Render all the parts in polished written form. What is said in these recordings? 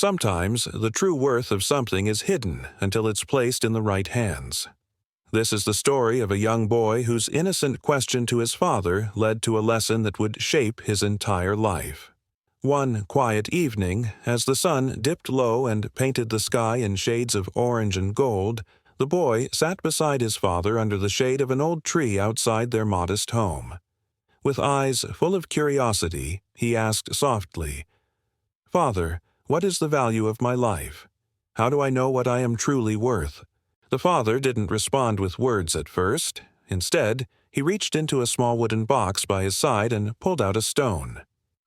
Sometimes the true worth of something is hidden until it's placed in the right hands. This is the story of a young boy whose innocent question to his father led to a lesson that would shape his entire life. One quiet evening, as the sun dipped low and painted the sky in shades of orange and gold, the boy sat beside his father under the shade of an old tree outside their modest home. With eyes full of curiosity, he asked softly, "Father, what is the value of my life? How do I know what I am truly worth?" The father didn't respond with words at first. Instead, he reached into a small wooden box by his side and pulled out a stone.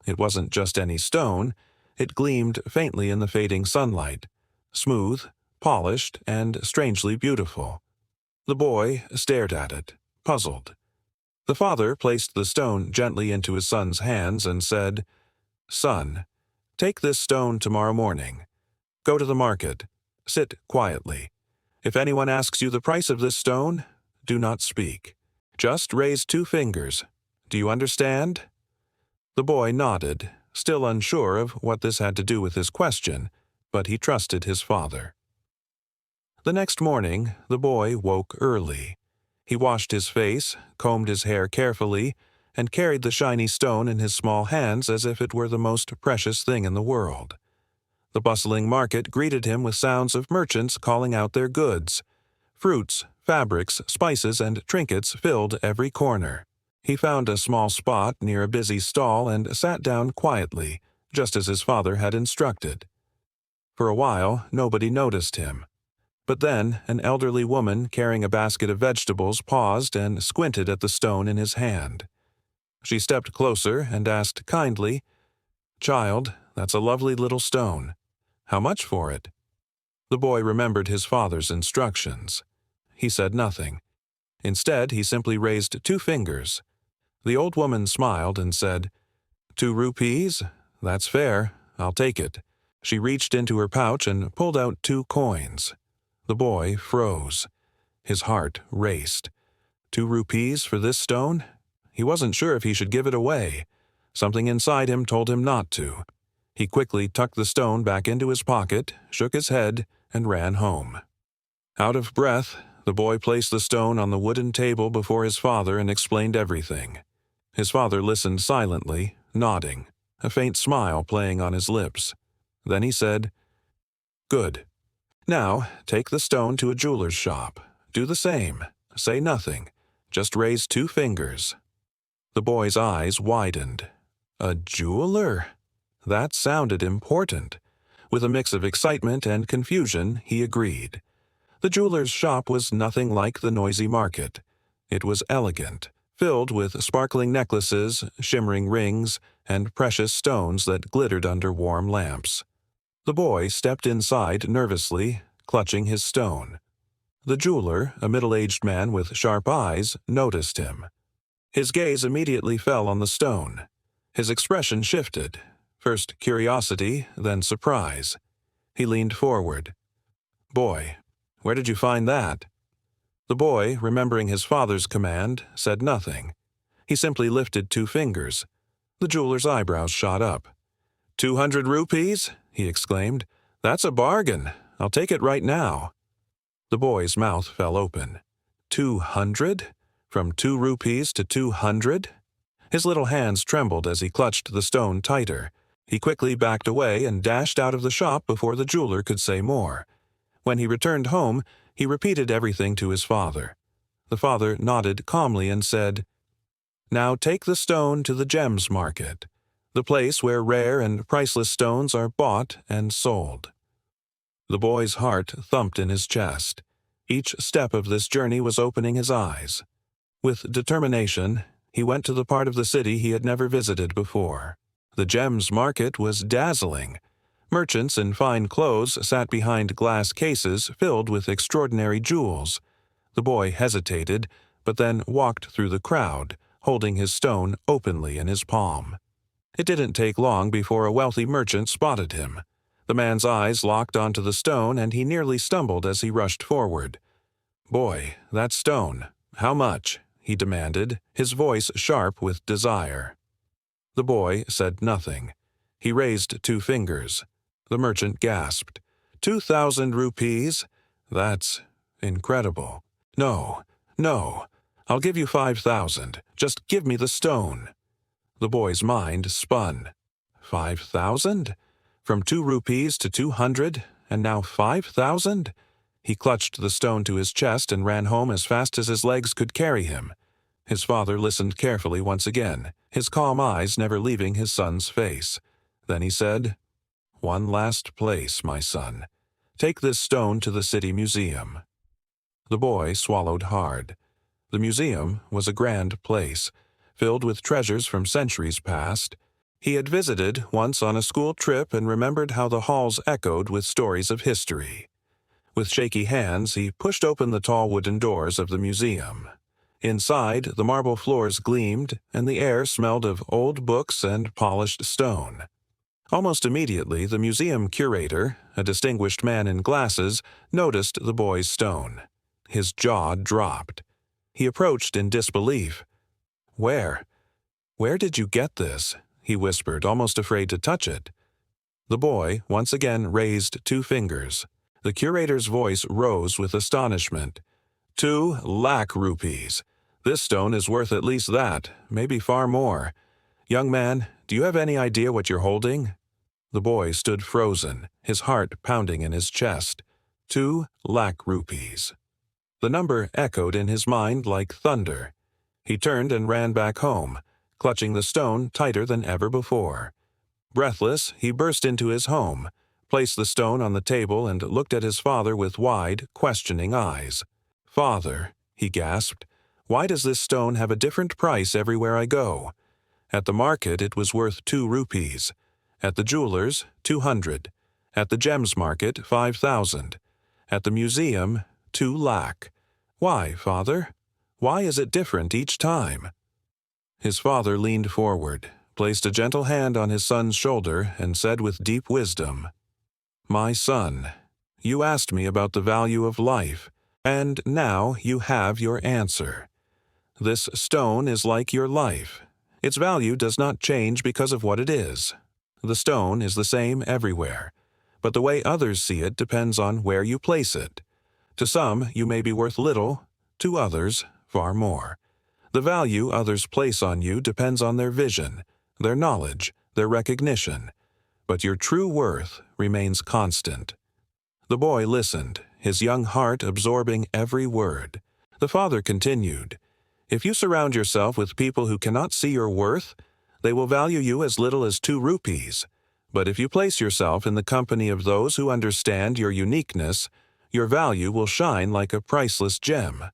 It wasn't just any stone. It gleamed faintly in the fading sunlight, smooth, polished, and strangely beautiful. The boy stared at it, puzzled. The father placed the stone gently into his son's hands and said, "Son, take this stone tomorrow morning. Go to the market. Sit quietly. If anyone asks you the price of this stone, do not speak. Just raise 2 fingers. Do you understand?" The boy nodded, still unsure of what this had to do with his question, but he trusted his father. The next morning, the boy woke early. He washed his face, combed his hair carefully, and carried the shiny stone in his small hands as if it were the most precious thing in the world. The bustling market greeted him with sounds of merchants calling out their goods. Fruits, fabrics, spices, and trinkets filled every corner. He found a small spot near a busy stall and sat down quietly, just as his father had instructed. For a while, nobody noticed him. But then, an elderly woman carrying a basket of vegetables paused and squinted at the stone in his hand. She stepped closer and asked kindly, "Child, that's a lovely little stone. How much for it?" The boy remembered his father's instructions. He said nothing. Instead, he simply raised 2 fingers. The old woman smiled and said, "2 rupees? That's fair. I'll take it." She reached into her pouch and pulled out 2 coins. The boy froze. His heart raced. 2 rupees for this stone? He wasn't sure if he should give it away. Something inside him told him not to. He quickly tucked the stone back into his pocket, shook his head, and ran home. Out of breath, the boy placed the stone on the wooden table before his father and explained everything. His father listened silently, nodding, a faint smile playing on his lips. Then he said, "Good. Now, take the stone to a jeweler's shop. Do the same. Say nothing. Just raise 2 fingers." The boy's eyes widened. A jeweler? That sounded important. With a mix of excitement and confusion, he agreed. The jeweler's shop was nothing like the noisy market. It was elegant, filled with sparkling necklaces, shimmering rings, and precious stones that glittered under warm lamps. The boy stepped inside nervously, clutching his stone. The jeweler, a middle-aged man with sharp eyes, noticed him. His gaze immediately fell on the stone. His expression shifted, first curiosity, then surprise. He leaned forward. "Boy, where did you find that?" The boy, remembering his father's command, said nothing. He simply lifted 2 fingers. The jeweler's eyebrows shot up. 200 rupees? He exclaimed. "That's a bargain. I'll take it right now." The boy's mouth fell open. 200? From 2 rupees to 200? His little hands trembled as he clutched the stone tighter. He quickly backed away and dashed out of the shop before the jeweler could say more. When he returned home, he repeated everything to his father. The father nodded calmly and said, "Now take the stone to the gems market, the place where rare and priceless stones are bought and sold." The boy's heart thumped in his chest. Each step of this journey was opening his eyes. With determination, he went to the part of the city he had never visited before. The gems market was dazzling. Merchants in fine clothes sat behind glass cases filled with extraordinary jewels. The boy hesitated, but then walked through the crowd, holding his stone openly in his palm. It didn't take long before a wealthy merchant spotted him. The man's eyes locked onto the stone, and he nearly stumbled as he rushed forward. "Boy, that stone. How much?" he demanded, his voice sharp with desire. The boy said nothing. He raised 2 fingers. The merchant gasped. 2,000 rupees? That's incredible. No, no. I'll give you 5,000. Just give me the stone. The boy's mind spun. 5,000? From 2 rupees to 200, and now 5,000? He clutched the stone to his chest and ran home as fast as his legs could carry him. His father listened carefully once again, his calm eyes never leaving his son's face. Then he said, "One last place, my son. Take this stone to the city museum." The boy swallowed hard. The museum was a grand place, filled with treasures from centuries past. He had visited once on a school trip and remembered how the halls echoed with stories of history. With shaky hands, he pushed open the tall wooden doors of the museum. Inside, the marble floors gleamed, and the air smelled of old books and polished stone. Almost immediately, the museum curator, a distinguished man in glasses, noticed the boy's stone. His jaw dropped. He approached in disbelief. "Where did you get this?" he whispered, almost afraid to touch it. The boy once again raised 2 fingers. The curator's voice rose with astonishment. 2 lakh rupees. This stone is worth at least that, maybe far more. Young man, do you have any idea what you're holding? The boy stood frozen, his heart pounding in his chest. 2 lakh rupees. The number echoed in his mind like thunder. He turned and ran back home, clutching the stone tighter than ever before. Breathless, he burst into his home, placed the stone on the table and looked at his father with wide, questioning eyes. "Father," he gasped, "why does this stone have a different price everywhere I go? At the market it was worth 2 rupees. At the jeweler's, 200. At the gems market, 5,000. At the museum, 2 lakh. Why, father? Why is it different each time?" His father leaned forward, placed a gentle hand on his son's shoulder, and said with deep wisdom, "My son, you asked me about the value of life, and now you have your answer. This stone is like your life. Its value does not change because of what it is. The stone is the same everywhere, but the way others see it depends on where you place it. To some, you may be worth little, to others, far more. The value others place on you depends on their vision, their knowledge, their recognition, but your true worth remains constant." The boy listened, his young heart absorbing every word. The father continued, "If you surround yourself with people who cannot see your worth, they will value you as little as 2 rupees. But if you place yourself in the company of those who understand your uniqueness, your value will shine like a priceless gem.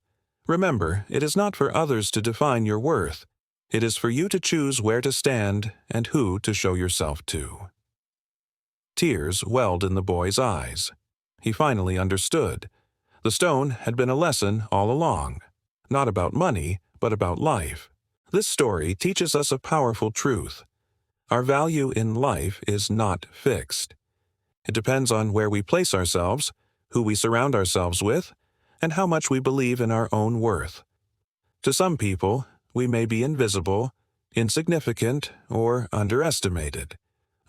Remember, it is not for others to define your worth. It is for you to choose where to stand and who to show yourself to." Tears welled in the boy's eyes. He finally understood. The stone had been a lesson all along, not about money, but about life. This story teaches us a powerful truth. Our value in life is not fixed. It depends on where we place ourselves, who we surround ourselves with, and how much we believe in our own worth. To some people, we may be invisible, insignificant, or underestimated.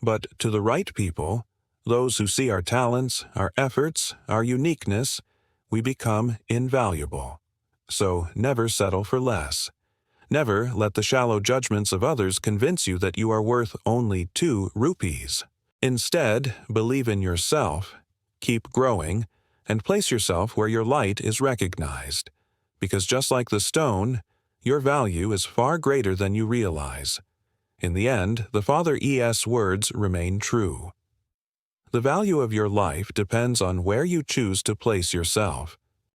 But to the right people, those who see our talents, our efforts, our uniqueness, we become invaluable. So never settle for less. Never let the shallow judgments of others convince you that you are worth only 2 rupees. Instead, believe in yourself, keep growing, and place yourself where your light is recognized. Because just like the stone, your value is far greater than you realize. In the end, the Father E.S. words remain true. The value of your life depends on where you choose to place yourself.